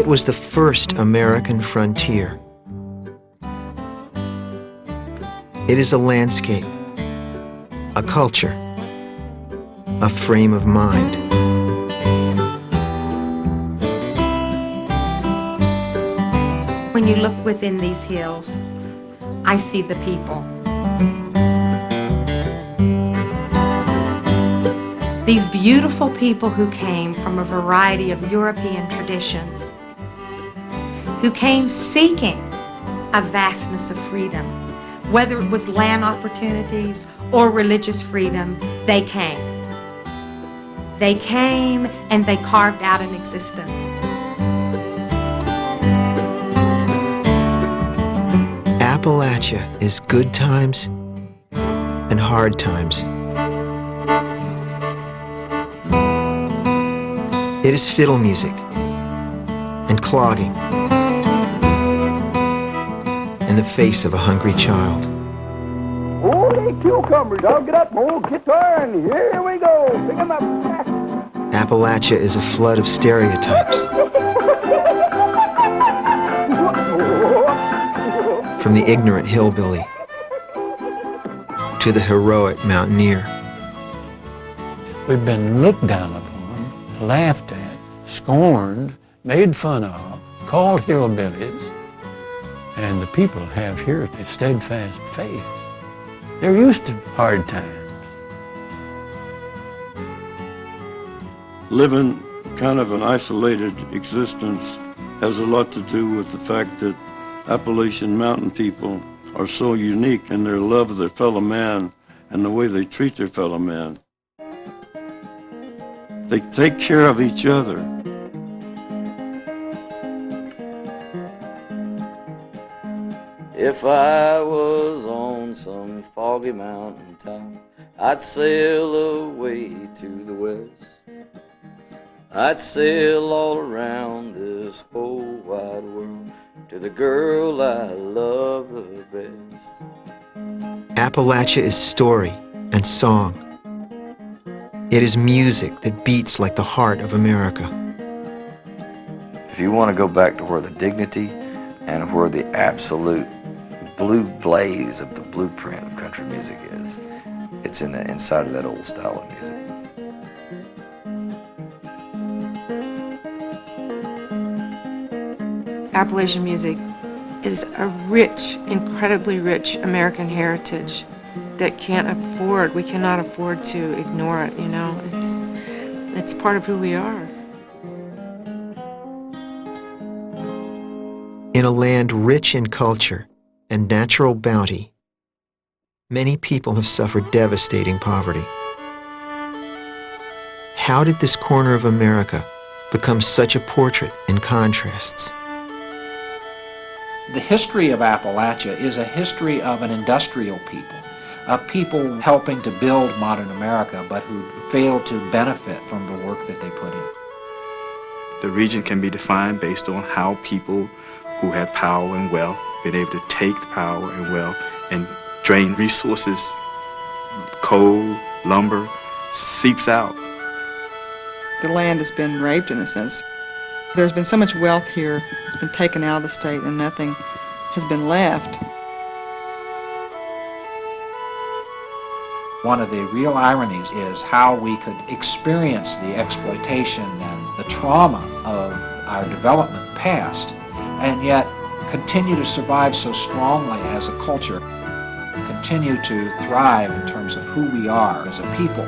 It was the first American frontier. It is a landscape, a culture, a frame of mind. When you look within these hills, I see the people. These beautiful people who came from a variety of European traditions, who came seeking a vastness of freedom. Whether it was land opportunities or religious freedom, they came. They came and they carved out an existence. Appalachia is good times and hard times. It is fiddle music and clogging in the face of a hungry child. Holy cucumbers, I'll get up, old guitar, and here we go. Pick 'em up. Appalachia is a flood of stereotypes. From the ignorant hillbilly to the heroic mountaineer. We've been looked down upon, laughed at, scorned, made fun of, called hillbillies, and the people have here a steadfast faith. They're used to hard times. Living kind of an isolated existence has a lot to do with the fact that Appalachian mountain people are so unique in their love of their fellow man and the way they treat their fellow man. They take care of each other. If I was on some foggy mountain top, I'd sail away to the west. I'd sail all around this whole wide world to the girl I love the best. Appalachia is story and song. It is music that beats like the heart of America. If you want to go back to where the dignity and where the absolute blue blaze of the blueprint of country music is, it's in the inside of that old style of music. Appalachian music is a rich, incredibly rich American heritage that we cannot afford to ignore it, you know. It's part of who we are. In a land rich in culture and natural bounty, many people have suffered devastating poverty. How did this corner of America become such a portrait in contrasts? The history of Appalachia is a history of an industrial people, of people helping to build modern America, but who failed to benefit from the work that they put in. The region can be defined based on how people who had power and wealth been able to take the power and wealth and drain resources, coal, lumber, seeps out. The land has been raped in a sense. There's been so much wealth here, it's been taken out of the state and nothing has been left. One of the real ironies is how we could experience the exploitation and the trauma of our development past, and yet continue to survive so strongly as a culture, continue to thrive in terms of who we are as a people.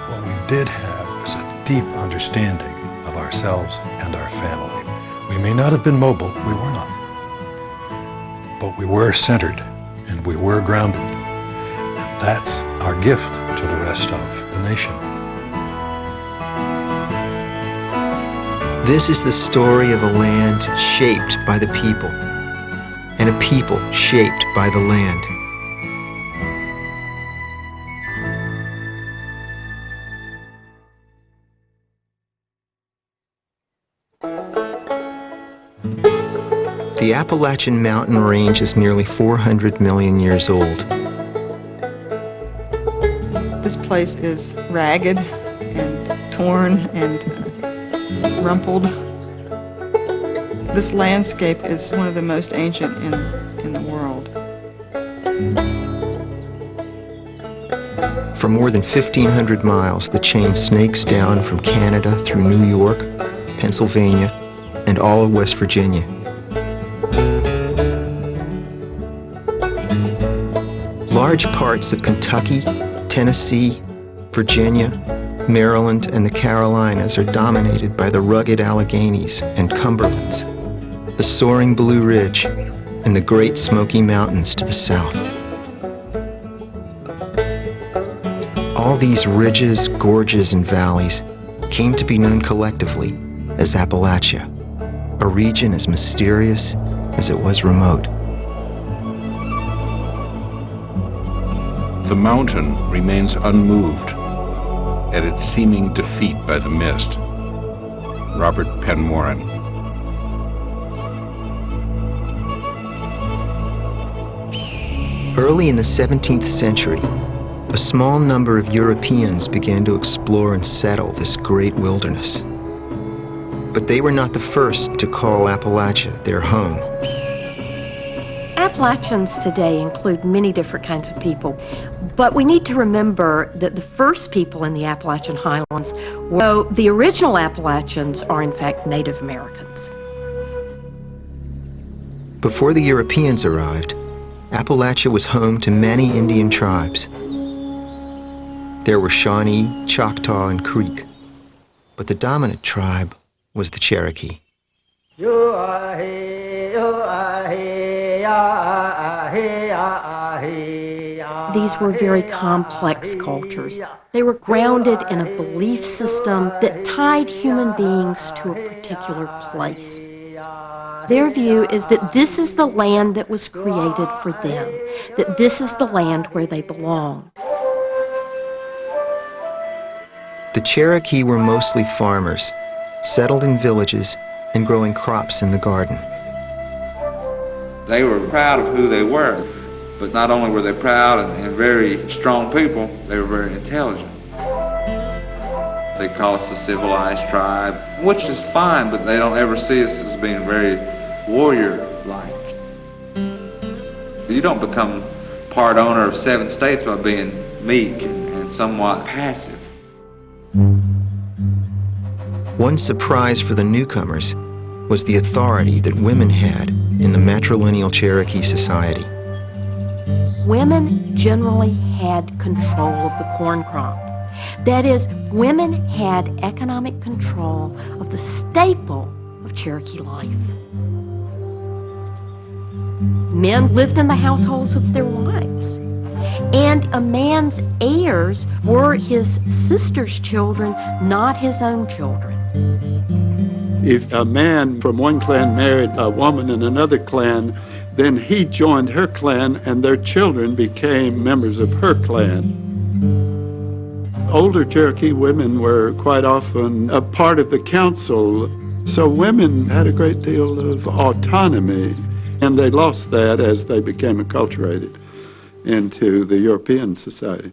What we did have was a deep understanding of ourselves and our family. We may not have been mobile, we were not, but we were centered and we were grounded. And that's our gift to the rest of the nation. This is the story of a land shaped by the people, and a people shaped by the land. The Appalachian mountain range is nearly 400 million years old. This place is ragged and torn and rumpled. This landscape is one of the most ancient in the world. For more than 1,500 miles, the chain snakes down from Canada through New York, Pennsylvania, and all of West Virginia. Large parts of Kentucky, Tennessee, Virginia, Maryland, and the Carolinas are dominated by the rugged Alleghenies and Cumberlands, the soaring Blue Ridge, and the Great Smoky Mountains to the south. All these ridges, gorges, and valleys came to be known collectively as Appalachia, a region as mysterious as it was remote. The mountain remains unmoved at its seeming defeat by the mist. Robert Penn Warren. Early in the 17th century, a small number of Europeans began to explore and settle this great wilderness. But they were not the first to call Appalachia their home. Appalachians today include many different kinds of people, but we need to remember that the first people in the Appalachian Highlands were, the original Appalachians are in fact Native Americans. Before the Europeans arrived, Appalachia was home to many Indian tribes. There were Shawnee, Choctaw, and Creek, but the dominant tribe was the Cherokee. These were very complex cultures. They were grounded in a belief system that tied human beings to a particular place. Their view is that this is the land that was created for them, that this is the land where they belong. The Cherokee were mostly farmers, settled in villages and growing crops in the garden. They were proud of who they were, but not only were they proud and very strong people, they were very intelligent. They call us a civilized tribe, which is fine, but they don't ever see us as being very warrior-like. You don't become part owner of 7 states by being meek and somewhat passive. One surprise for the newcomers was the authority that women had in the matrilineal Cherokee society. Women generally had control of the corn crop. That is, women had economic control of the staple of Cherokee life. Men lived in the households of their wives, and a man's heirs were his sister's children, not his own children. If a man from one clan married a woman in another clan, then he joined her clan and their children became members of her clan. Older Cherokee women were quite often a part of the council, so women had a great deal of autonomy, and they lost that as they became acculturated into the European society.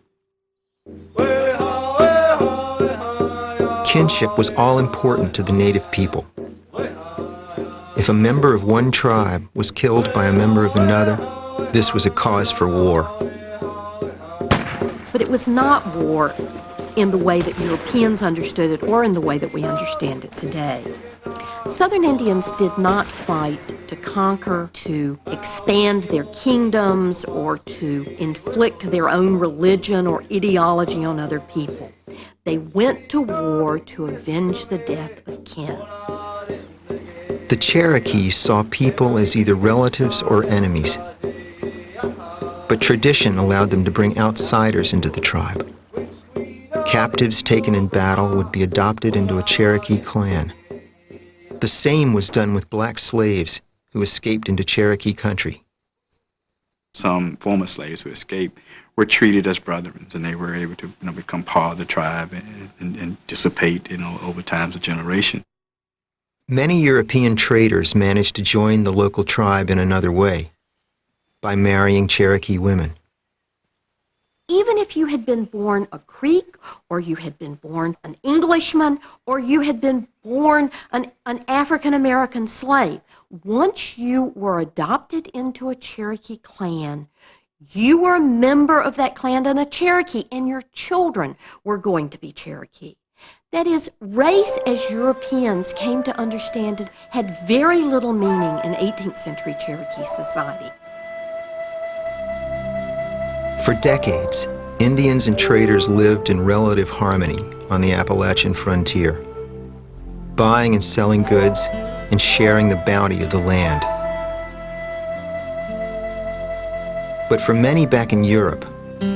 Kinship was all important to the native people. If a member of one tribe was killed by a member of another, this was a cause for war. But it was not war in the way that Europeans understood it or in the way that we understand it today. Southern Indians did not fight to conquer, to expand their kingdoms, or to inflict their own religion or ideology on other people. They went to war to avenge the death of kin. The Cherokee saw people as either relatives or enemies, but tradition allowed them to bring outsiders into the tribe. Captives taken in battle would be adopted into a Cherokee clan. The same was done with black slaves who escaped into Cherokee country. Some former slaves who escaped were treated as brethren, and they were able to become part of the tribe and dissipate over times of generation. Many European traders managed to join the local tribe in another way, by marrying Cherokee women. Even if you had been born a Creek, or you had been born an Englishman, or you had been born an African-American slave, once you were adopted into a Cherokee clan, you were a member of that clan and a Cherokee, and your children were going to be Cherokee. That is, race as Europeans came to understand it had very little meaning in 18th century Cherokee society. For decades, Indians and traders lived in relative harmony on the Appalachian frontier, buying and selling goods and sharing the bounty of the land. But for many back in Europe,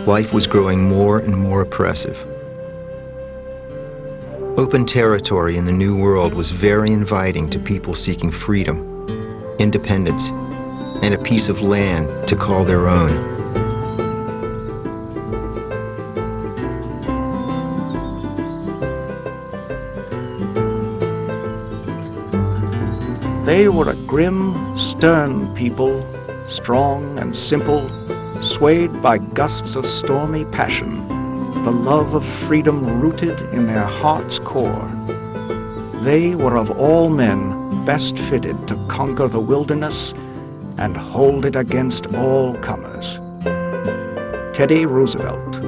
life was growing more and more oppressive. Open territory in the New World was very inviting to people seeking freedom, independence, and a piece of land to call their own. They were a grim, stern people, strong and simple, swayed by gusts of stormy passion, the love of freedom rooted in their heart's core. They were of all men best fitted to conquer the wilderness and hold it against all comers. Teddy Roosevelt.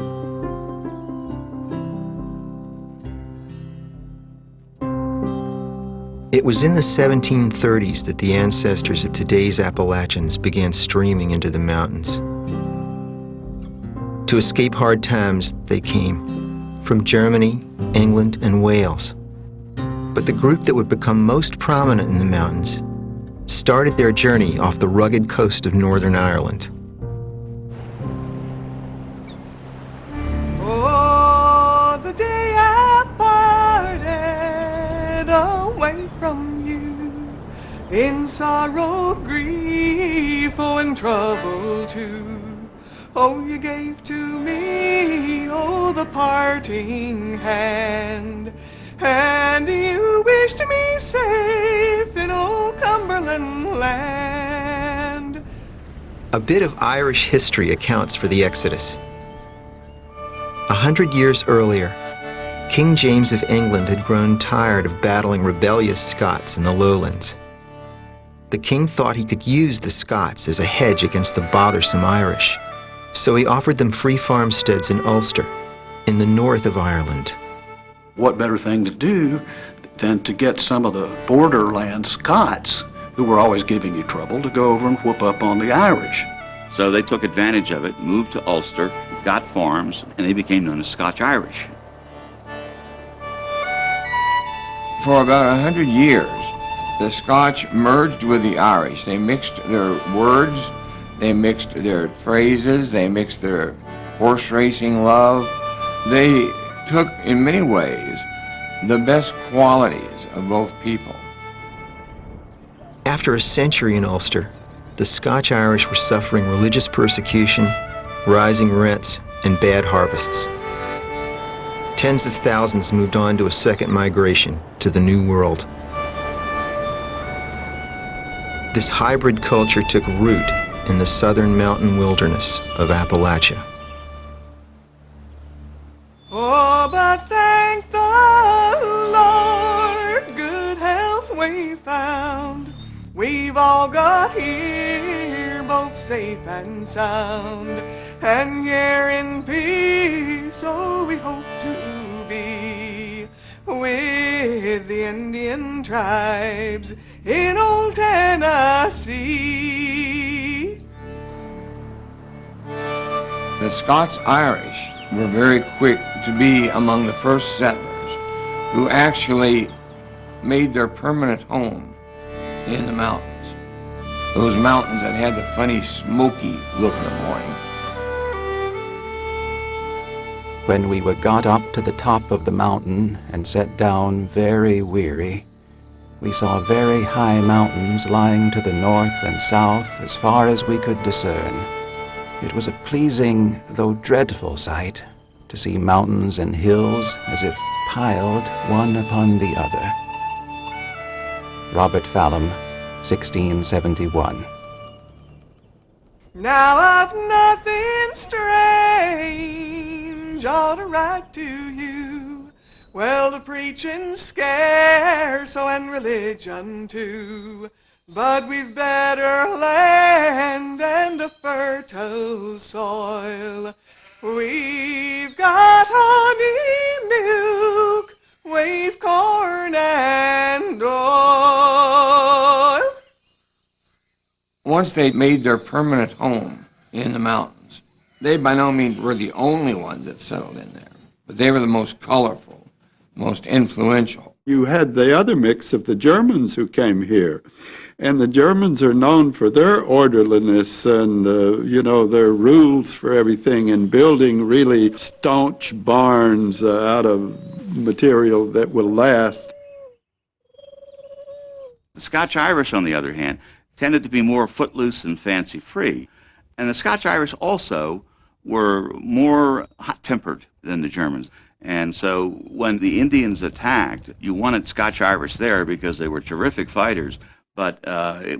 It was in the 1730s that the ancestors of today's Appalachians began streaming into the mountains. To escape hard times, they came from Germany, England, and Wales. But the group that would become most prominent in the mountains started their journey off the rugged coast of Northern Ireland. Oh, the day I parted away from you, in sorrow, grief, oh, and trouble too. Oh, you gave to me, oh, the parting hand, and you wished me safe in old Cumberland land. A bit of Irish history accounts for the Exodus. 100 years earlier, King James of England had grown tired of battling rebellious Scots in the lowlands. The king thought he could use the Scots as a hedge against the bothersome Irish. So he offered them free farmsteads in Ulster, in the north of Ireland. What better thing to do than to get some of the borderland Scots, who were always giving you trouble, to go over and whoop up on the Irish. So they took advantage of it, moved to Ulster, got farms, and they became known as Scotch-Irish. For about 100 years, the Scotch merged with the Irish. They mixed their words, they mixed their phrases, they mixed their horse racing love. They took, in many ways, the best qualities of both people. After a century in Ulster, the Scotch-Irish were suffering religious persecution, rising rents, and bad harvests. Tens of thousands moved on to a second migration to the New World. This hybrid culture took root in the southern mountain wilderness of Appalachia. Oh, but thank the Lord, good health we found. We've all got here, both safe and sound, and here in peace, so we hope to be with the Indian tribes in old Tennessee. The Scots-Irish were very quick to be among the first settlers who actually made their permanent home in the mountains. Those mountains that had the funny smoky look in the morning. When we were got up to the top of the mountain and sat down very weary, we saw very high mountains lying to the north and south as far as we could discern. It was a pleasing, though dreadful sight, to see mountains and hills as if piled one upon the other. Robert Fallam, 1671. Now I've nothing strange ought to write to you. Well, the preaching's scarce, oh, and religion too. But we've better land and a fertile soil. We've got honey, milk, we've corn and oil. Once they made their permanent home in the mountains, they by no means were the only ones that settled in there, but they were the most colorful, most influential. You had the other mix of the Germans who came here. And the Germans are known for their orderliness and, their rules for everything and building really staunch barns out of material that will last. The Scotch-Irish, on the other hand, tended to be more footloose and fancy-free. And the Scotch-Irish also were more hot-tempered than the Germans. And so when the Indians attacked, you wanted Scotch-Irish there because they were terrific fighters. But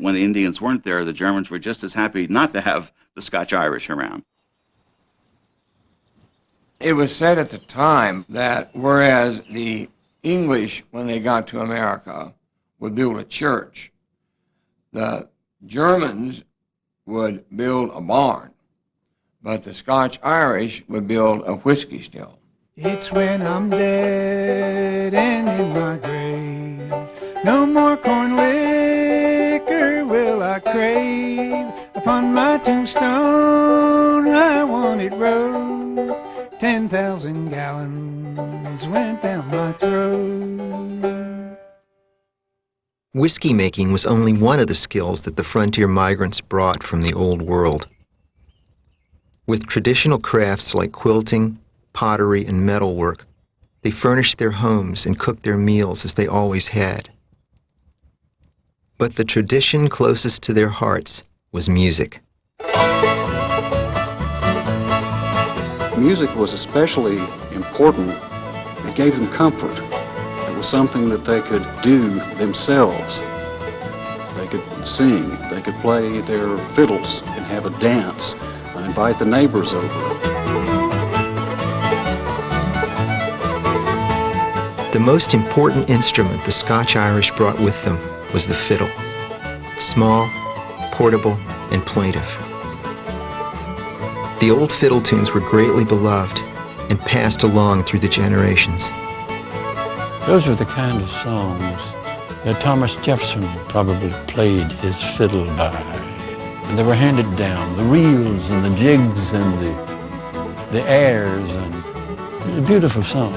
when the Indians weren't there, the Germans were just as happy not to have the Scotch-Irish around. It was said at the time that whereas the English, when they got to America, would build a church, the Germans would build a barn, but the Scotch-Irish would build a whiskey still. It's when I'm dead and in my grave, no more corn liquor will I crave. Upon my tombstone I want it wrote, 10,000 gallons went down my throat. Whiskey making was only one of the skills that the frontier migrants brought from the Old World. With traditional crafts like quilting, pottery, and metalwork, they furnished their homes and cooked their meals as they always had. But the tradition closest to their hearts was music. Music was especially important. It gave them comfort. It was something that they could do themselves. They could sing, they could play their fiddles and have a dance, and invite the neighbors over. The most important instrument the Scotch-Irish brought with them was the fiddle. Small, portable, and plaintive. The old fiddle tunes were greatly beloved and passed along through the generations. Those were the kind of songs that Thomas Jefferson probably played his fiddle by. And they were handed down, the reels and the jigs and the airs, and beautiful songs.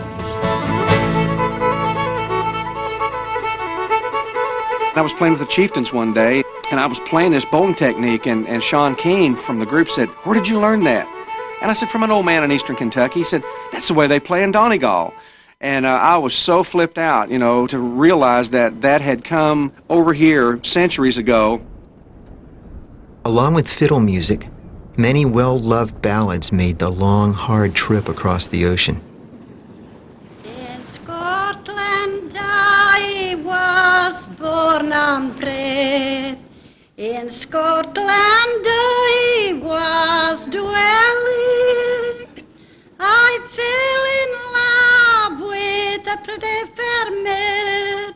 I was playing with the Chieftains one day, and I was playing this bowling technique, and Sean Keane from the group said, "Where did you learn that?" And I said, "From an old man in eastern Kentucky." He said, "That's the way they play in Donegal." And I was so flipped out, to realize that that had come over here centuries ago. Along with fiddle music, many well-loved ballads made the long, hard trip across the ocean. In Scotland I was born and bred. In Scotland I was dwelling. I fell in love with a pretty fair maid,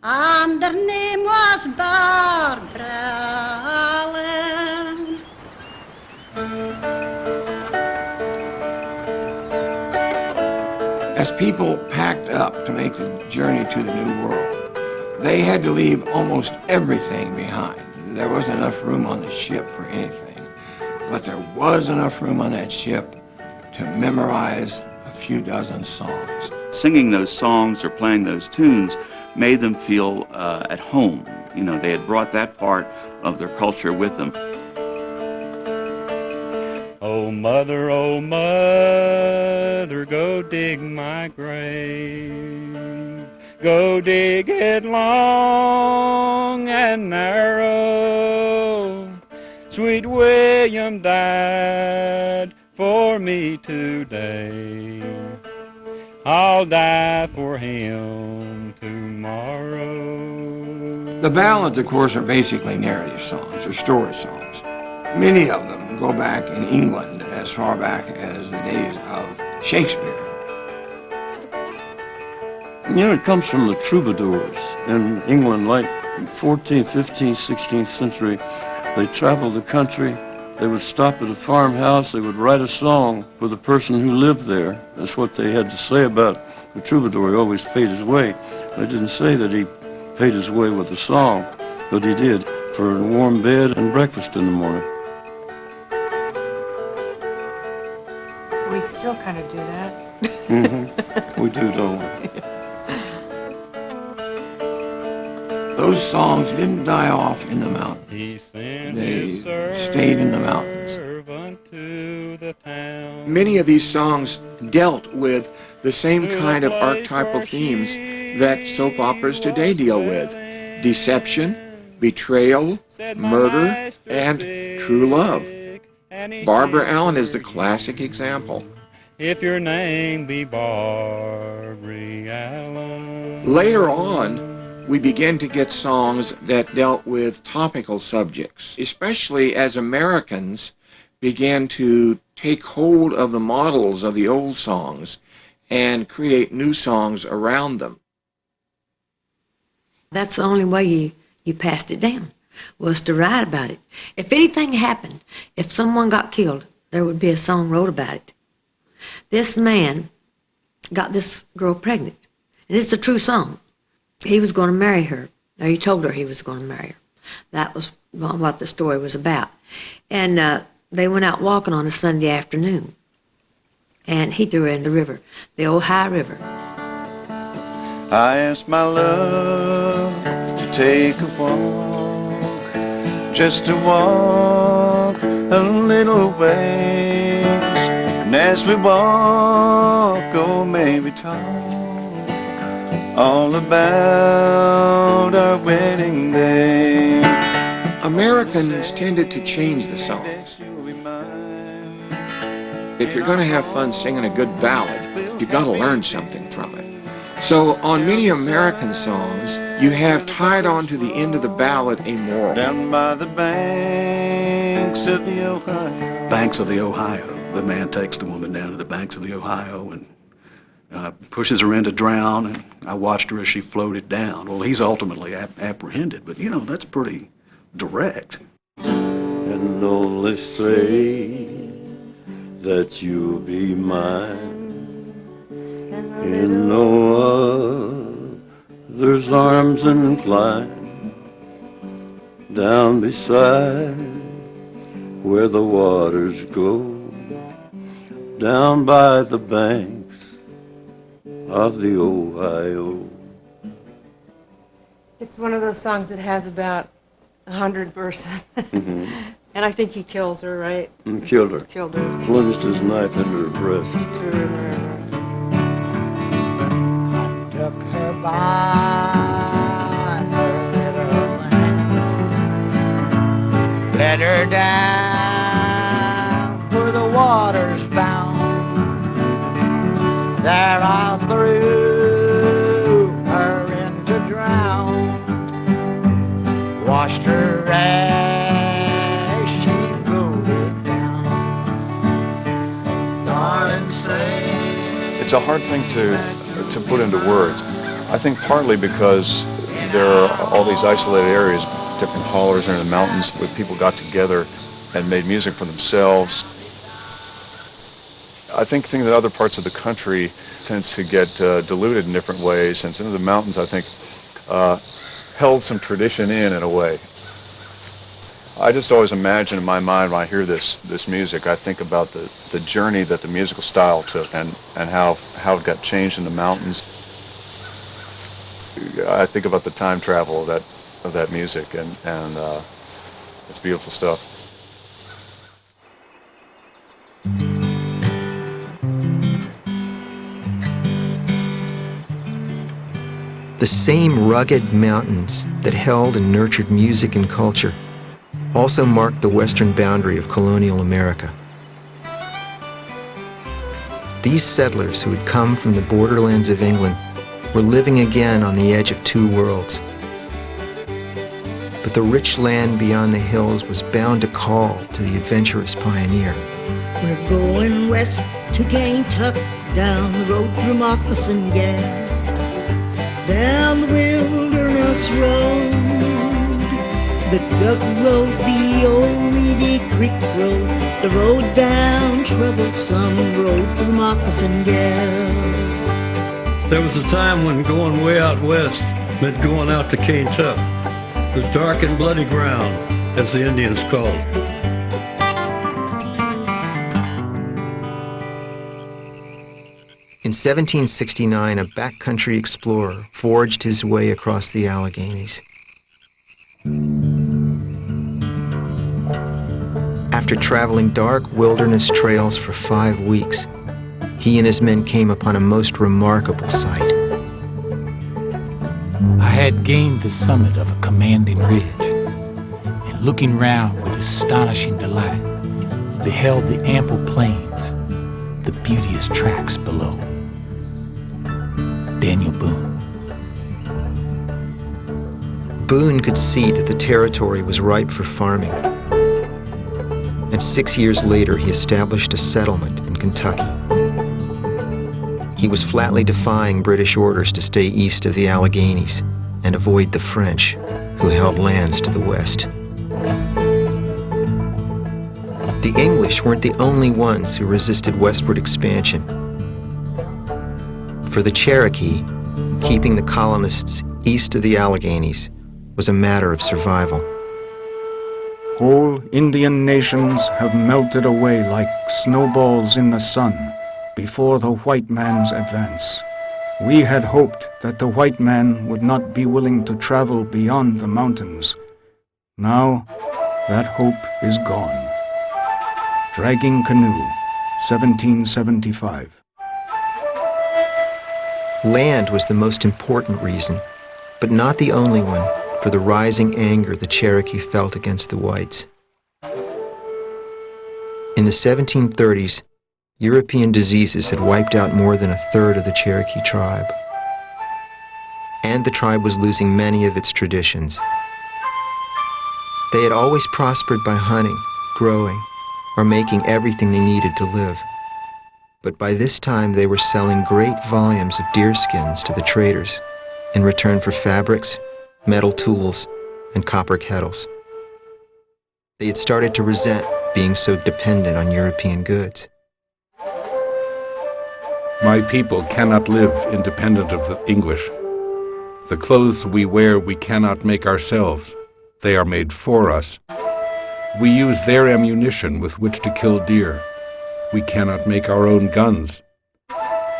and her name was Barbara Allen. As people packed up to make the journey to the New World, they had to leave almost everything behind. There wasn't enough room on the ship for anything, but there was enough room on that ship to memorize a few dozen songs. Singing those songs or playing those tunes made them feel at home. They had brought that part of their culture with them. Oh mother, go dig my grave. Go dig it long and narrow. Sweet William died for me today. I'll die for him tomorrow. The ballads, of course, are basically narrative songs or story songs. Many of them go back in England as far back as the days of Shakespeare. You know, it comes from the troubadours in England, like 14th, 15th, 16th century. They traveled the country. They would stop at a farmhouse. They would write a song for the person who lived there. That's what they had to say about the troubadour. He always paid his way. They didn't say that he paid his way with a song, but he did, for a warm bed and breakfast in the morning. We still kind of do that. We do, don't we? Those songs didn't die off in the mountains. They stayed in the mountains. Many of these songs dealt with the same kind of archetypal themes that soap operas today deal with: deception, betrayal, murder, and true love. Barbara Allen is the classic example. If your name be Barbara Allen. Later on, we began to get songs that dealt with topical subjects, especially as Americans began to take hold of the models of the old songs and create new songs around them. That's the only way you passed it down, was to write about it. If anything happened, if someone got killed, there would be a song wrote about it. This man got this girl pregnant, and it's a true song. He was going to marry her, or he told her he was going to marry her. That was what the story was about. And they went out walking on a Sunday afternoon, and he threw her in the river, the Ohio River. I asked my love to take a walk, just to walk a little ways. And as we walk, oh, maybe talk all about our wedding day. Americans tended to change the songs. If you're going to have fun singing a good ballad, you've got to learn something from it. So on many American songs, you have tied on to the end of the ballad a moral. Down by the banks of the Ohio. Banks of the Ohio. The man takes the woman down to the banks of the Ohio and pushes her in to drown, and I watched her as she floated down. Well, he's ultimately apprehended, but you know, that's pretty direct. And only say that you'll be mine in no other's arms inclined, down beside where the waters go, down by the banks of the Ohio. It's one of those songs that has about 100 verses. Mm-hmm. And I think he kills her, right? And killed her. Killed her. Plunged his knife into her breast. Threw her in the river. Took her by her little hand, led her down where the water's bound. There I threw her in to drown, washed her as she floated down. Darling, say. It's a hard thing to put into words. I think partly because there are all these isolated areas, different hollers in the mountains where people got together and made music for themselves. I think that other parts of the country tends to get diluted in different ways, and some of the mountains, I think, held some tradition in a way. I just always imagine in my mind when I hear this music, I think about the journey that the musical style took and how it got changed in the mountains. I think about the time travel of that music, and it's beautiful stuff. The same rugged mountains that held and nurtured music and culture also marked the western boundary of colonial America. These settlers who had come from the borderlands of England were living again on the edge of two worlds. But but the rich land beyond the hills was bound to call to the adventurous pioneer. We're going west to Kentucky, down the road through Moccasin Gap, down the wilderness road, the Duck Road, the old Reedy Creek Road, the road down Troublesome Road through Moccasin Gap. There was a time when going way out west meant going out to Kentucky, the dark and bloody ground, as the Indians called it. In 1769, a backcountry explorer forged his way across the Alleghenies. After traveling dark wilderness trails for 5 weeks, he and his men came upon a most remarkable sight. I had gained the summit of a commanding ridge, and looking round with astonishing delight, beheld the ample plains, the beauteous tracts below. Daniel Boone. Boone could see that the territory was ripe for farming, and 6 years later he established a settlement in Kentucky. He was flatly defying British orders to stay east of the Alleghenies and avoid the French, who held lands to the west. The English weren't the only ones who resisted westward expansion. For the Cherokee, keeping the colonists east of the Alleghenies was a matter of survival. Whole Indian nations have melted away like snowballs in the sun before the white man's advance. We had hoped that the white man would not be willing to travel beyond the mountains. Now, that hope is gone. Dragging Canoe, 1775. Land was the most important reason, but not the only one, for the rising anger the Cherokee felt against the whites. In the 1730s, European diseases had wiped out more than a third of the Cherokee tribe, and the tribe was losing many of its traditions. They had always prospered by hunting, growing, or making everything they needed to live. But by this time, they were selling great volumes of deer skins to the traders in return for fabrics, metal tools, and copper kettles. They had started to resent being so dependent on European goods. My people cannot live independent of the English. The clothes we wear we cannot make ourselves. They are made for us. We use their ammunition with which to kill deer. We cannot make our own guns.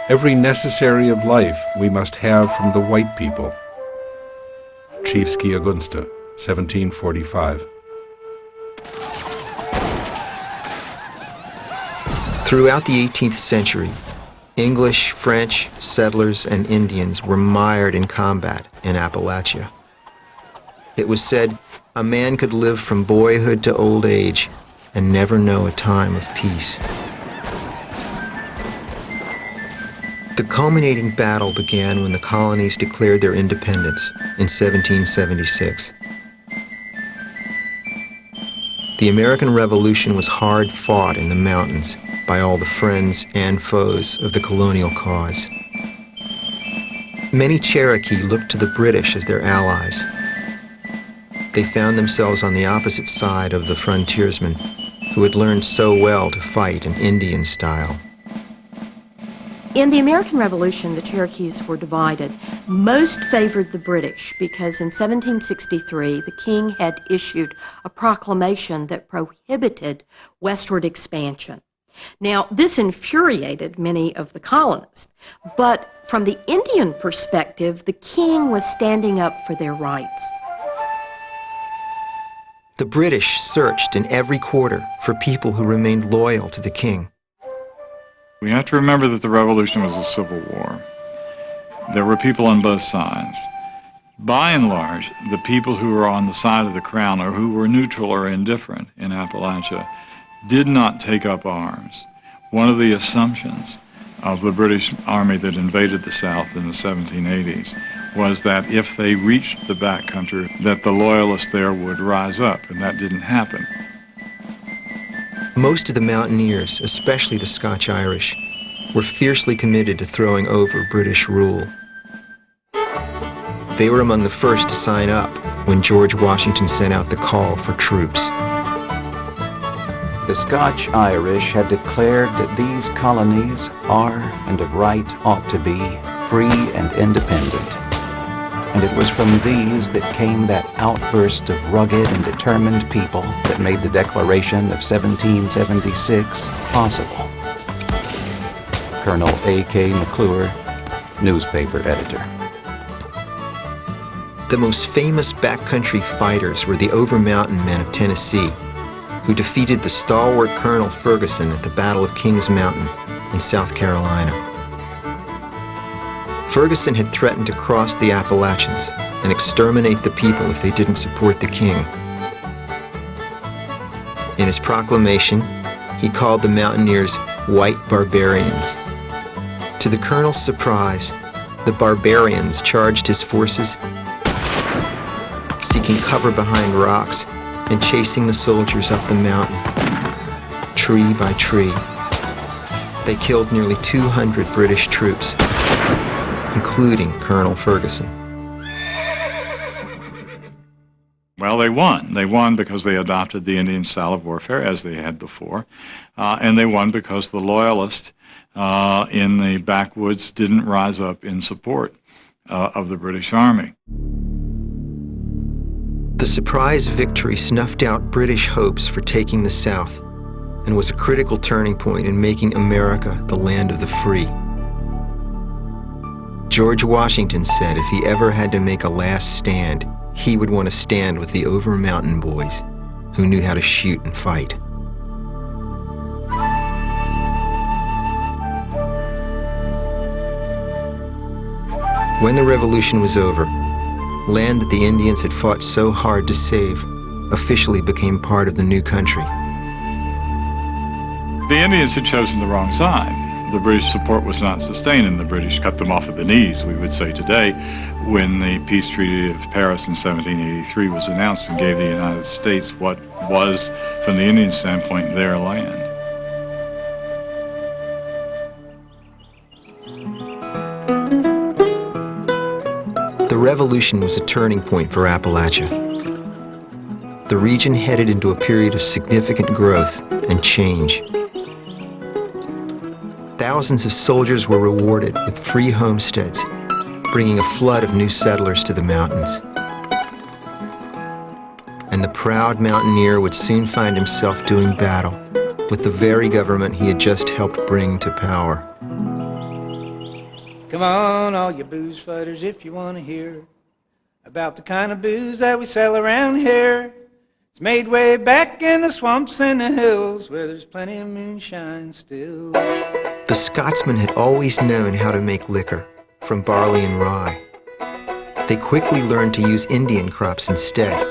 Every necessary of life we must have from the white people. Chief Skiagunsta, 1745. Throughout the 18th century, English, French, settlers, and Indians were mired in combat in Appalachia. It was said a man could live from boyhood to old age and never know a time of peace. The culminating battle began when the colonies declared their independence in 1776. The American Revolution was hard fought in the mountains by all the friends and foes of the colonial cause. Many Cherokee looked to the British as their allies. They found themselves on the opposite side of the frontiersmen who had learned so well to fight in Indian style. In the American Revolution, the Cherokees were divided. Most favored the British because in 1763, the king had issued a proclamation that prohibited westward expansion. Now, this infuriated many of the colonists, but from the Indian perspective, the king was standing up for their rights. The British searched in every quarter for people who remained loyal to the king. We have to remember that the revolution was a civil war. There were people on both sides. By and large, the people who were on the side of the crown or who were neutral or indifferent in Appalachia did not take up arms. One of the assumptions of the British army that invaded the South in the 1780s was that if they reached the backcountry, that the loyalists there would rise up, and that didn't happen. Most of the mountaineers, especially the Scotch-Irish, were fiercely committed to throwing over British rule. They were among the first to sign up when George Washington sent out the call for troops. The Scotch-Irish had declared that these colonies are, and of right ought to be, free and independent. And it was from these that came that outburst of rugged and determined people that made the Declaration of 1776 possible. Colonel A.K. McClure, newspaper editor. The most famous backcountry fighters were the Over-Mountain men of Tennessee, who defeated the stalwart Colonel Ferguson at the Battle of Kings Mountain in South Carolina. Ferguson had threatened to cross the Appalachians and exterminate the people if they didn't support the king. In his proclamation, he called the mountaineers white barbarians. To the colonel's surprise, the barbarians charged his forces, seeking cover behind rocks and chasing the soldiers up the mountain, tree by tree. They killed nearly 200 British troops, including Colonel Ferguson. Well, they won. They won because they adopted the Indian style of warfare as they had before, and they won because the loyalists in the backwoods didn't rise up in support of the British Army. The surprise victory snuffed out British hopes for taking the South and was a critical turning point in making America the land of the free. George Washington said if he ever had to make a last stand, he would want to stand with the Over-Mountain boys who knew how to shoot and fight. When the Revolution was over, land that the Indians had fought so hard to save officially became part of the new country. The Indians had chosen the wrong side. The British support was not sustained, and the British cut them off at the knees, we would say today, when the Peace Treaty of Paris in 1783 was announced and gave the United States what was, from the Indian standpoint, their land. The Revolution was a turning point for Appalachia. The region headed into a period of significant growth and change. Thousands of soldiers were rewarded with free homesteads, bringing a flood of new settlers to the mountains. And the proud mountaineer would soon find himself doing battle with the very government he had just helped bring to power. Come on, all you booze fighters, if you want to hear about the kind of booze that we sell around here. It's made way back in the swamps and the hills where there's plenty of moonshine still. The Scotsmen had always known how to make liquor from barley and rye. They quickly learned to use Indian crops instead: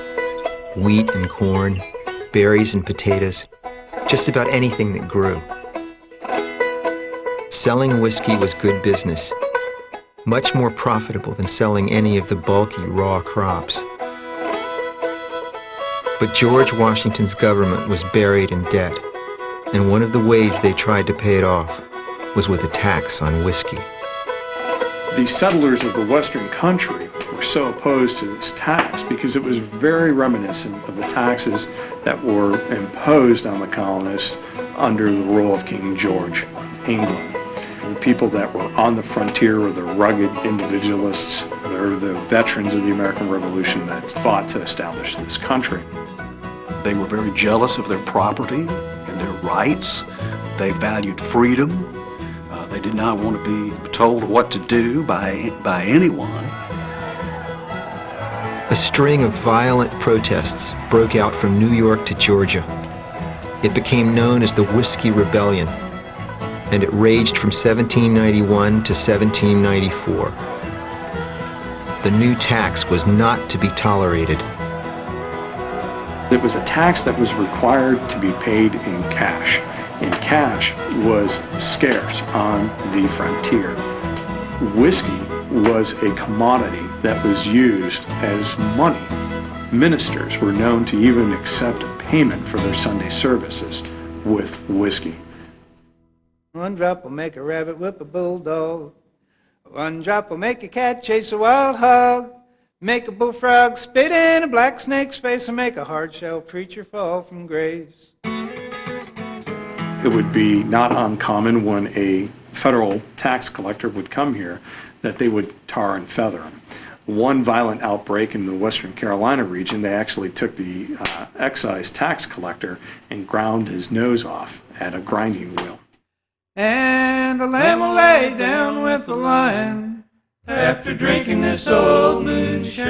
wheat and corn, berries and potatoes, just about anything that grew. Selling whiskey was good business, much more profitable than selling any of the bulky raw crops. But George Washington's government was buried in debt, and one of the ways they tried to pay it off was with a tax on whiskey. The settlers of the Western country were so opposed to this tax because it was very reminiscent of the taxes that were imposed on the colonists under the rule of King George of England. The people that were on the frontier were the rugged individualists. They're the veterans of the American Revolution that fought to establish this country. They were very jealous of their property and their rights. They valued freedom. They did not want to be told what to do by anyone. A string of violent protests broke out from New York to Georgia. It became known as the Whiskey Rebellion, and it raged from 1791 to 1794. The new tax was not to be tolerated. It was a tax that was required to be paid in cash. And cash was scarce on the frontier. Whiskey was a commodity that was used as money. Ministers were known to even accept payment for their Sunday services with whiskey. One drop will make a rabbit whip a bulldog. One drop will make a cat chase a wild hog. Make a bullfrog spit in a black snake's face, and make a hard-shell preacher fall from grace. It would be not uncommon when a federal tax collector would come here that they would tar and feather him. One violent outbreak in the Western Carolina region, they actually took the excise tax collector and ground his nose off at a grinding wheel. And the lamb will lay down with the lion after drinking this old moonshine.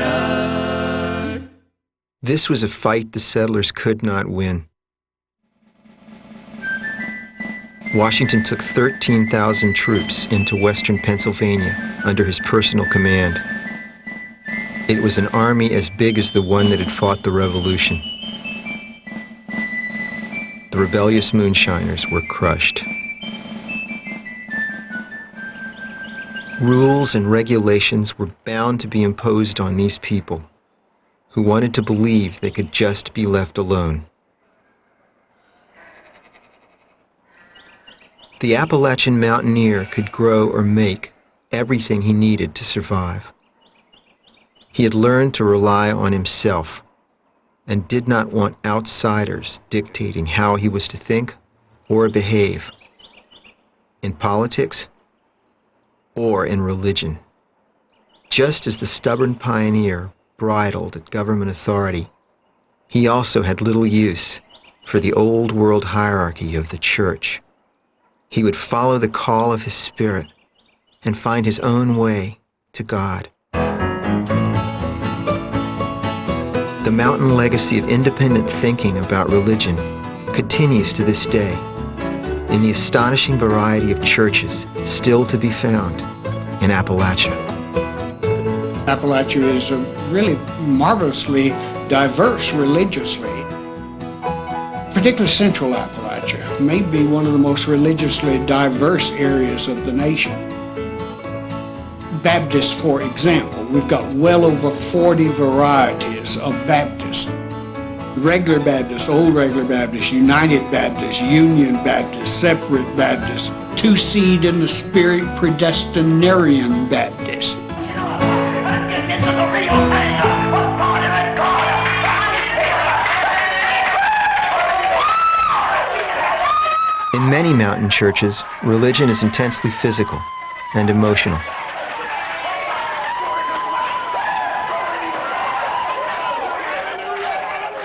This was a fight the settlers could not win. Washington took 13,000 troops into western Pennsylvania under his personal command. It was an army as big as the one that had fought the Revolution. The rebellious moonshiners were crushed. Rules and regulations were bound to be imposed on these people who wanted to believe they could just be left alone. The Appalachian mountaineer could grow or make everything he needed to survive. He had learned to rely on himself and did not want outsiders dictating how he was to think or behave in politics or in religion. Just as the stubborn pioneer bridled at government authority, he also had little use for the old world hierarchy of the church. He would follow the call of his spirit and find his own way to God. The mountain legacy of independent thinking about religion continues to this day in the astonishing variety of churches still to be found in Appalachia. Appalachia is really marvelously diverse religiously. Particularly Central Appalachia may be one of the most religiously diverse areas of the nation. Baptists, for example, we've got well over 40 varieties of Baptists. Regular Baptist, Old Regular Baptist, United Baptist, Union Baptist, Separate Baptist, Two-Seed in the Spirit Predestinarian Baptist. In many mountain churches, religion is intensely physical and emotional.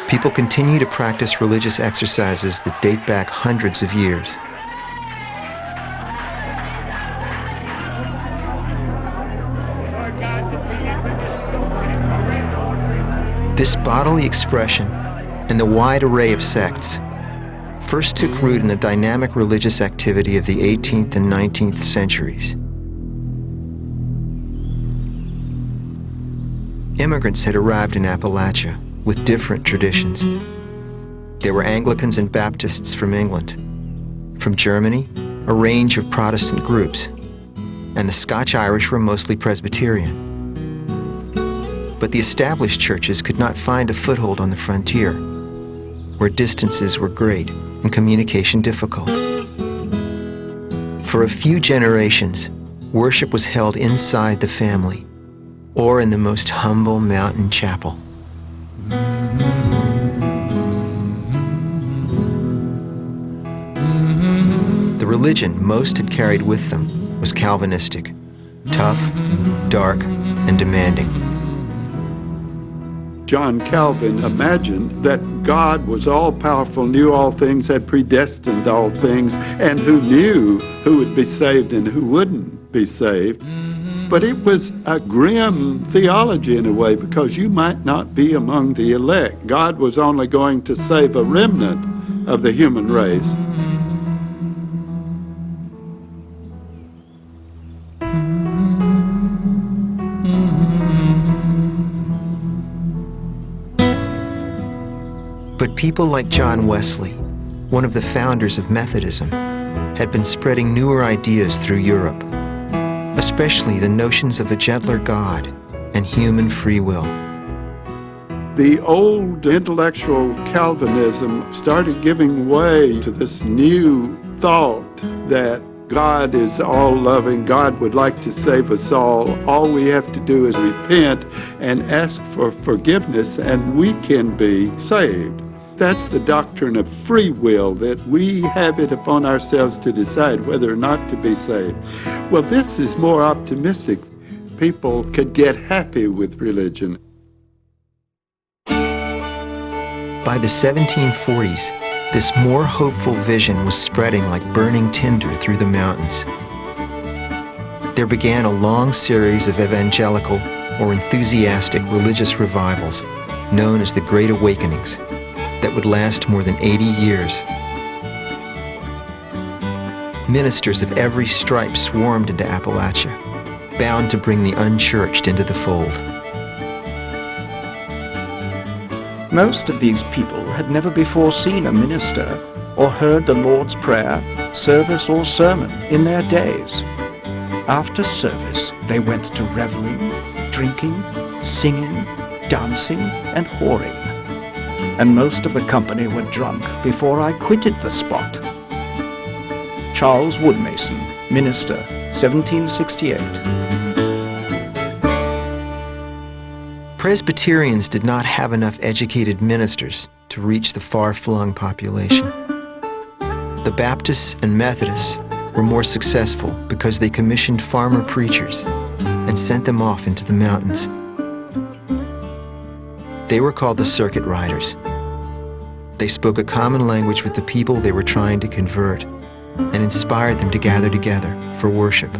People continue to practice religious exercises that date back hundreds of years. This bodily expression and the wide array of sects first took root in the dynamic religious activity of the 18th and 19th centuries. Immigrants had arrived in Appalachia with different traditions. There were Anglicans and Baptists from England, from Germany, a range of Protestant groups, and the Scotch-Irish were mostly Presbyterian. But the established churches could not find a foothold on the frontier, where distances were great and communication difficult. For a few generations, worship was held inside the family or in the most humble mountain chapel. The religion most had carried with them was Calvinistic, tough, dark, and demanding. John Calvin imagined that God was all-powerful, knew all things, had predestined all things, and who knew who would be saved and who wouldn't be saved. But it was a grim theology in a way, because you might not be among the elect. God was only going to save a remnant of the human race. But people like John Wesley, one of the founders of Methodism, had been spreading newer ideas through Europe, especially the notions of a gentler God and human free will. The old intellectual Calvinism started giving way to this new thought that God is all-loving. God would like to save us all. All we have to do is repent and ask for forgiveness, and we can be saved. That's the doctrine of free will, that we have it upon ourselves to decide whether or not to be saved. Well, this is more optimistic. People could get happy with religion. By the 1740s, this more hopeful vision was spreading like burning tinder through the mountains. There began a long series of evangelical or enthusiastic religious revivals known as the Great Awakenings that would last more than 80 years. Ministers of every stripe swarmed into Appalachia, bound to bring the unchurched into the fold. Most of these people had never before seen a minister or heard the Lord's Prayer, service, or sermon in their days. After service, they went to reveling, drinking, singing, dancing, and whoring. And most of the company were drunk before I quitted the spot. Charles Woodmason, Minister, 1768. Presbyterians did not have enough educated ministers to reach the far-flung population. The Baptists and Methodists were more successful because they commissioned farmer preachers and sent them off into the mountains. They were called the circuit riders. They spoke a common language with the people they were trying to convert and inspired them to gather together for worship.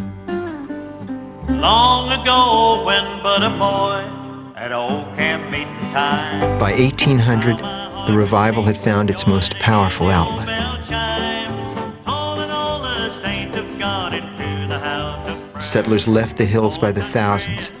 Long ago, when but a boy, at old camp meeting time. By 1800, the revival had found its most powerful outlet. Settlers left the hills by the thousands,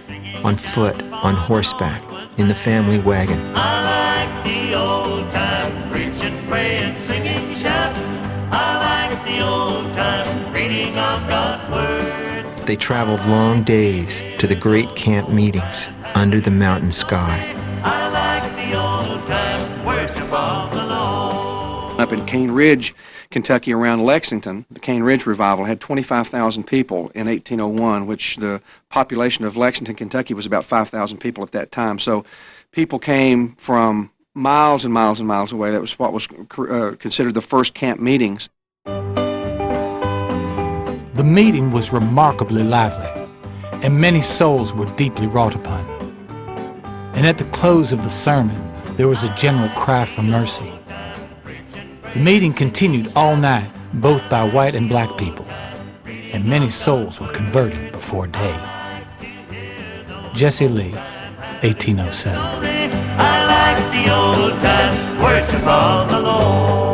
on foot, on horseback, in the family wagon. I like the old time preaching, praying, singing, shouting. I like the old time reading of God's word. They traveled long days to the great camp meetings under the mountain sky. I like the old time worship of the Lord. Up in Cane Ridge, Kentucky, around Lexington, the Cane Ridge Revival had 25,000 people in 1801, which the population of Lexington, Kentucky was about 5,000 people at that time. So people came from miles and miles and miles away. That was what was considered the first camp meetings. The meeting was remarkably lively, and many souls were deeply wrought upon. And at the close of the sermon, there was a general cry for mercy. The meeting continued all night, both by white and black people, and many souls were converted before day. Jesse Lee, 1807. I like the old time worship of the Lord.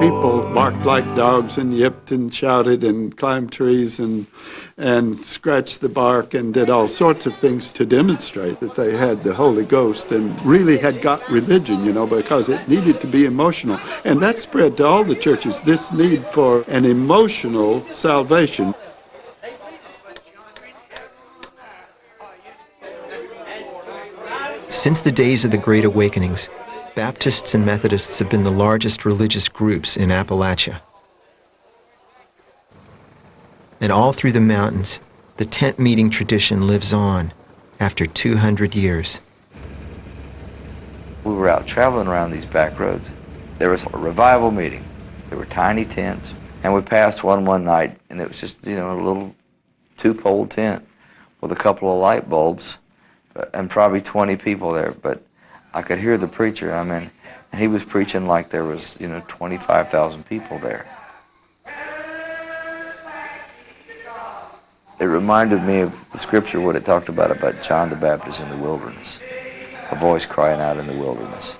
People barked like dogs and yipped and shouted and climbed trees and scratched the bark and did all sorts of things to demonstrate that they had the Holy Ghost and really had got religion, because it needed to be emotional. And that spread to all the churches, this need for an emotional salvation. Since the days of the Great Awakenings, Baptists and Methodists have been the largest religious groups in Appalachia. And all through the mountains, the tent meeting tradition lives on after 200 years. We were out traveling around these back roads. There was a revival meeting. There were tiny tents, and we passed one night, and it was just, a little two-pole tent with a couple of light bulbs and probably 20 people there. But I could hear the preacher, and he was preaching like there was, 25,000 people there. It reminded me of the scripture, what it talked about John the Baptist in the wilderness, a voice crying out in the wilderness.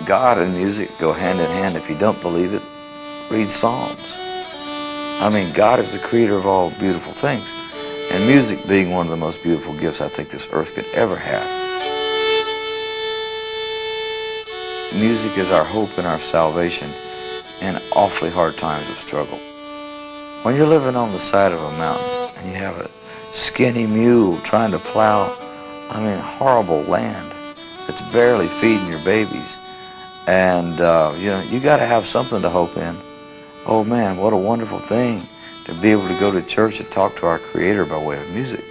God and music go hand in hand. If you don't believe it, read Psalms. I mean, God is the creator of all beautiful things, and music being one of the most beautiful gifts I think this earth could ever have. Music is our hope and our salvation in awfully hard times of struggle. When you're living on the side of a mountain and you have a skinny mule trying to plow, horrible land that's barely feeding your babies, and you got to have something to hope in. Oh man, what a wonderful thing to be able to go to church and talk to our Creator by way of music.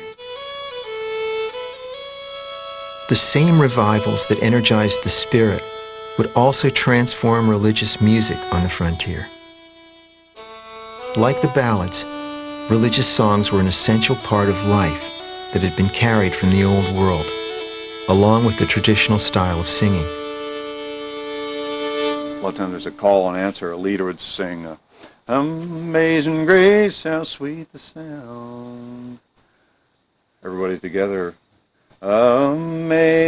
The same revivals that energized the spirit would also transform religious music on the frontier. Like the ballads, religious songs were an essential part of life that had been carried from the old world, along with the traditional style of singing. A lot of times there's a call and answer. A leader would sing, Amazing Grace, how sweet the sound. Everybody together. Amazing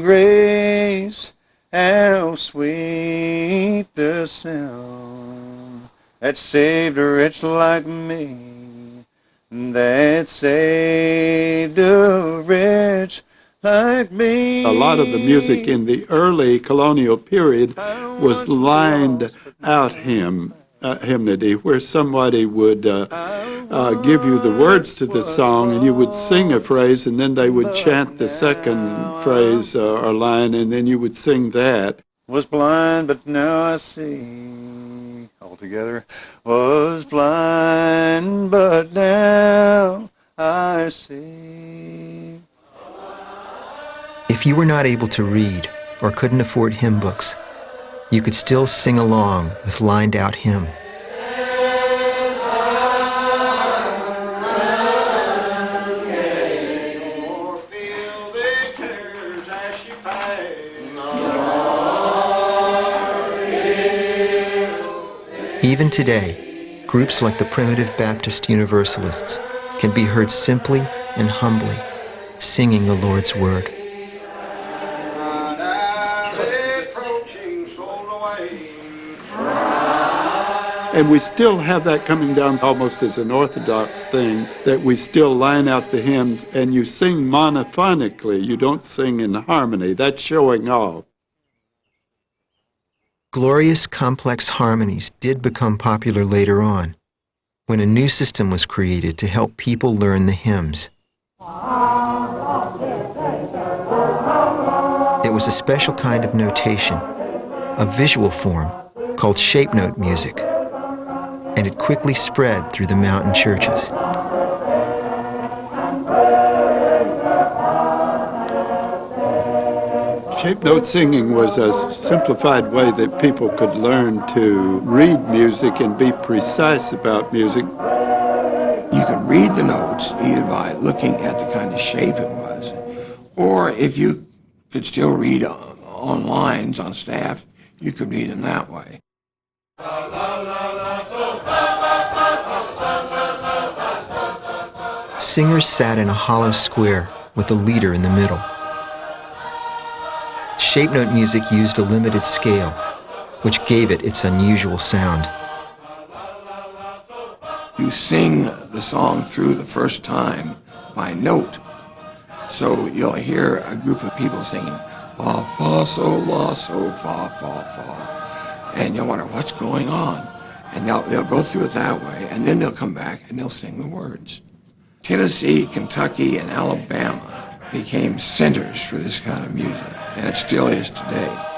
Grace, how sweet the sound that saved a wretch like me, that saved a wretch like me. A lot of the music in the early colonial period was lined out hymnody, where somebody would give you the words to the song, and you would sing a phrase, and then they would chant the second phrase or line, and then you would sing that. Was blind, but now I see. All together. Was blind, but now I see. If you were not able to read or couldn't afford hymn books, you could still sing along with lined-out hymn. Even today, groups like the Primitive Baptist Universalists can be heard simply and humbly singing the Lord's Word. And we still have that coming down almost as an Orthodox thing, that we still line out the hymns and you sing monophonically. You don't sing in harmony. That's showing off. Glorious, complex harmonies did become popular later on, when a new system was created to help people learn the hymns. It was a special kind of notation, a visual form called shape note music, and it quickly spread through the mountain churches. Shape note singing was a simplified way that people could learn to read music and be precise about music. You could read the notes either by looking at the kind of shape it was, or if you could still read on lines on staff, you could read them that way. Singers sat in a hollow square with a leader in the middle. Shape note music used a limited scale, which gave it its unusual sound. You sing the song through the first time by note. So you'll hear a group of people singing, fa, fa, so, la, so, fa, fa, fa. And you'll wonder, what's going on? And they'll go through it that way, and then they'll come back and they'll sing the words. Tennessee, Kentucky, and Alabama became centers for this kind of music, and it still is today.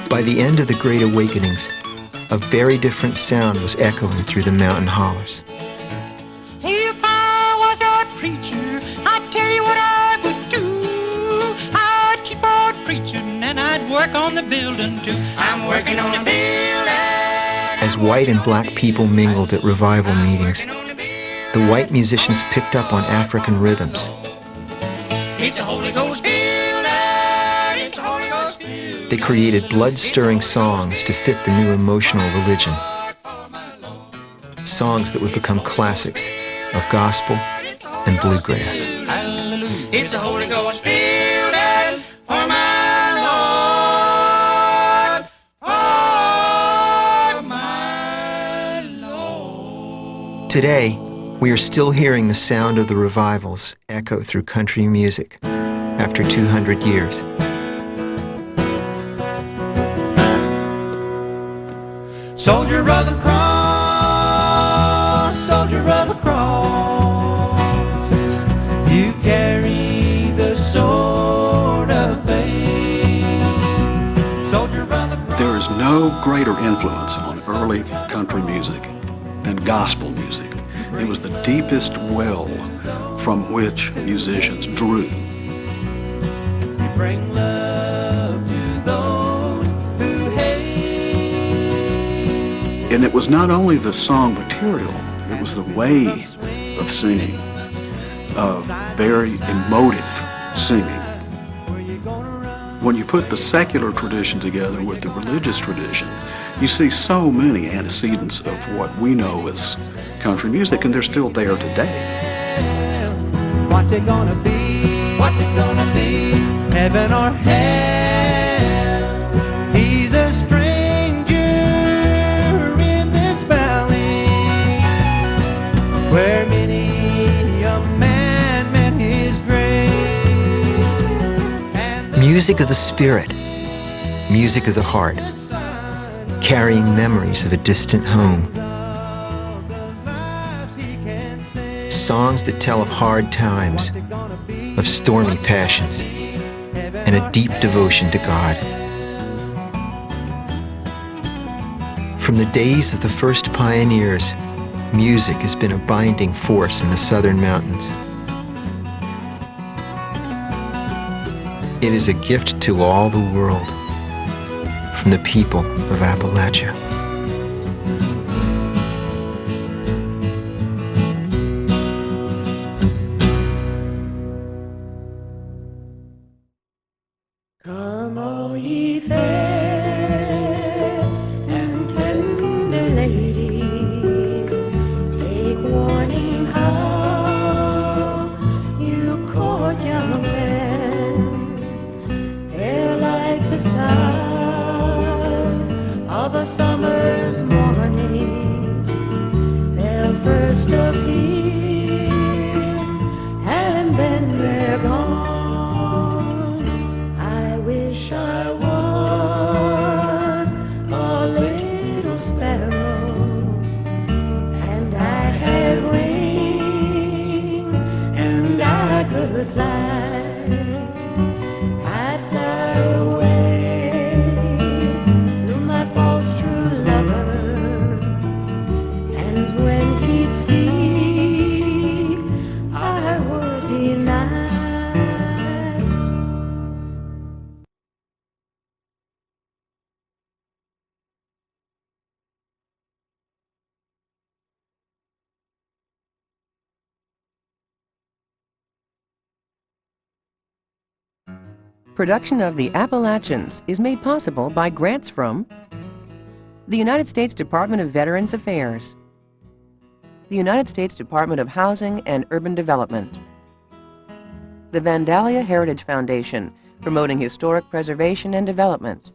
By the end of the Great Awakenings, a very different sound was echoing through the mountain hollers. If I was a preacher, I'd tell you what I would do. I'd keep on preaching and I'd work on the building too. I'm working on the building. As white and black people mingled at revival meetings, the white musicians picked up on African rhythms. It's a Holy Ghost building. It's a Holy Ghost building. They created blood-stirring songs to fit the new emotional religion. Songs that would become classics of gospel and bluegrass. Hallelujah. It's a Holy Ghost building for my Lord. For my Lord. Today, we are still hearing the sound of the revivals echo through country music after 200 years. Soldier of the cross, soldier of the cross, you carry the sword of faith. Soldier of the cross. There is no greater influence on early country music than gospel music. It was the deepest well from which musicians drew. You bring love to those who hate. And it was not only the song material, it was the way of singing, of very emotive singing. When you put the secular tradition together with the religious tradition, you see so many antecedents of what we know as country music, and they're still there today. What's it gonna be? What's it gonna be? Heaven or hell? He's a stranger in this valley, where many a man met his grave. Music of the spirit, music of the heart, carrying memories of a distant home. Songs that tell of hard times, of stormy passions, and a deep devotion to God. From the days of the first pioneers, music has been a binding force in the southern mountains. It is a gift to all the world from the people of Appalachia. Come all ye fair and tender ladies, take warning how you court young men. They're like the stars of a summer's morning. They'll first appear and then they're gone. I wish I was a little sparrow and I had wings and I could fly. I'd fly away to my false true lover, and when he'd speak, I would deny. Production of The Appalachians is made possible by grants from the United States Department of Veterans Affairs, the United States Department of Housing and Urban Development, the Vandalia Heritage Foundation, promoting historic preservation and development,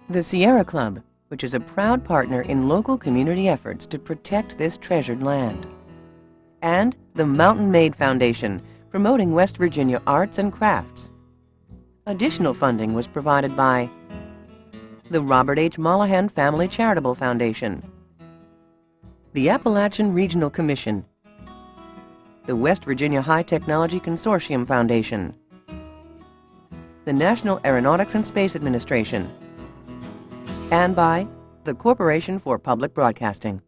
the Sierra Club, which is a proud partner in local community efforts to protect this treasured land, and the Mountain Maid Foundation, promoting West Virginia arts and crafts. Additional funding was provided by the Robert H. Mollahan Family Charitable Foundation, the Appalachian Regional Commission, the West Virginia High Technology Consortium Foundation, the National Aeronautics and Space Administration, and by the Corporation for Public Broadcasting.